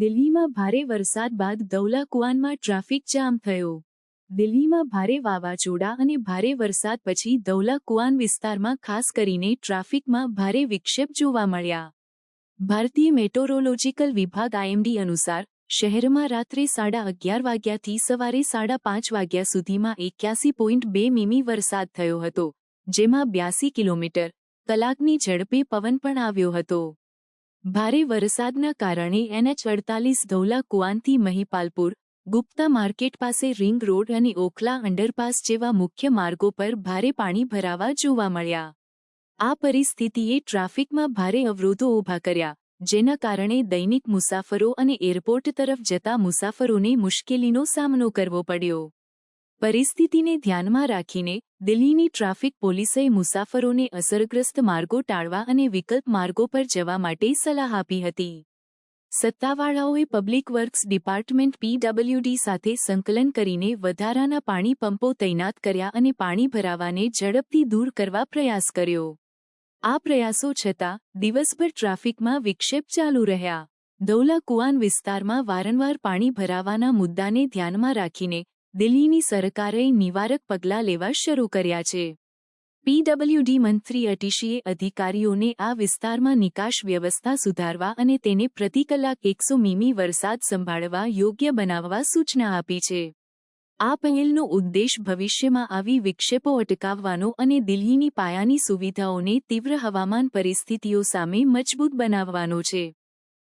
દિલ્હીમાં ભારે વરસાદ બાદ ધૌલા કુઆનમાં ટ્રાફિક જામ થયો। દિલ્હીમાં ભારે વાવાઝોડા અને ભારે વરસાદ પછી ધૌલા કુઆન વિસ્તારમાં ખાસ કરીને ટ્રાફિકમાં ભારે વિક્ષેપ જોવા મળ્યા। ભારતીય મેટોરોલોજીકલ વિભાગ આઈએમડી અનુસાર શહેરમાં રાત્રે 11:30 વાગ્યાથી સવારે 5:30 વાગ્યા સુધીમાં 81.2 મીમી વરસાદ થયો હતો, જેમાં 82 કિલોમીટર કલાકની ઝડપે પવન પણ આવ્યો હતો। ભારે વરસાદના કારણે NH48 ધૌલા કુઆનથી મહિપાલપુર, ગુપ્તા માર્કેટ પાસે રિંગ રોડ અને ઓખલા અંડરપાસ જેવા મુખ્ય માર્ગો પર ભારે પાણી ભરાવા જોવા મળ્યા। આ પરિસ્થિતિએ ટ્રાફિકમાં ભારે અવરોધો ઊભા કર્યા, જેના કારણે દૈનિક મુસાફરો અને એરપોર્ટ તરફ જતા મુસાફરોને મુશ્કેલીનો સામનો કરવો પડ્યો। પરિસ્થિતિને ધ્યાનમાં રાખીને દિલ્હીની ટ્રાફિક પોલીસે મુસાફરોને અસરગ્રસ્ત માર્ગો ટાળવા અને વિકલ્પ માર્ગો પર જવા માટે સલાહ આપી હતી। સત્તાવાળાઓએ પબ્લિક વર્ક્સ ડિપાર્ટમેન્ટ PWD સાથે સંકલન કરીને વધારાના પાણી પંપો તૈનાત કર્યા અને પાણી ભરાવાને ઝડપથી દૂર કરવા પ્રયાસ કર્યો। આ પ્રયાસો છતાં દિવસભર ટ્રાફિકમાં વિક્ષેપ ચાલુ રહ્યા। ધૌલા કુઆન વિસ્તારમાં વારંવાર પાણી ભરાવાના મુદ્દાને ધ્યાનમાં રાખીને દિલ્હીની સરકારે નિવારક પગલાં લેવા શરૂ કર્યા છે। PWD મંત્રી અટીશીએ અધિકારીઓને આ વિસ્તારમાં નિકાસ વ્યવસ્થા સુધારવા અને તેને પ્રતિ કલાક 100 મીમી વરસાદ સંભાળવા યોગ્ય બનાવવા સૂચના આપી છે। આ પહેલનો ઉદ્દેશ ભવિષ્યમાં આવી વિક્ષેપો અટકાવવાનો અને દિલ્હીની પાયાની સુવિધાઓને તીવ્ર હવામાન પરિસ્થિતિઓ સામે મજબૂત બનાવવાનો છે।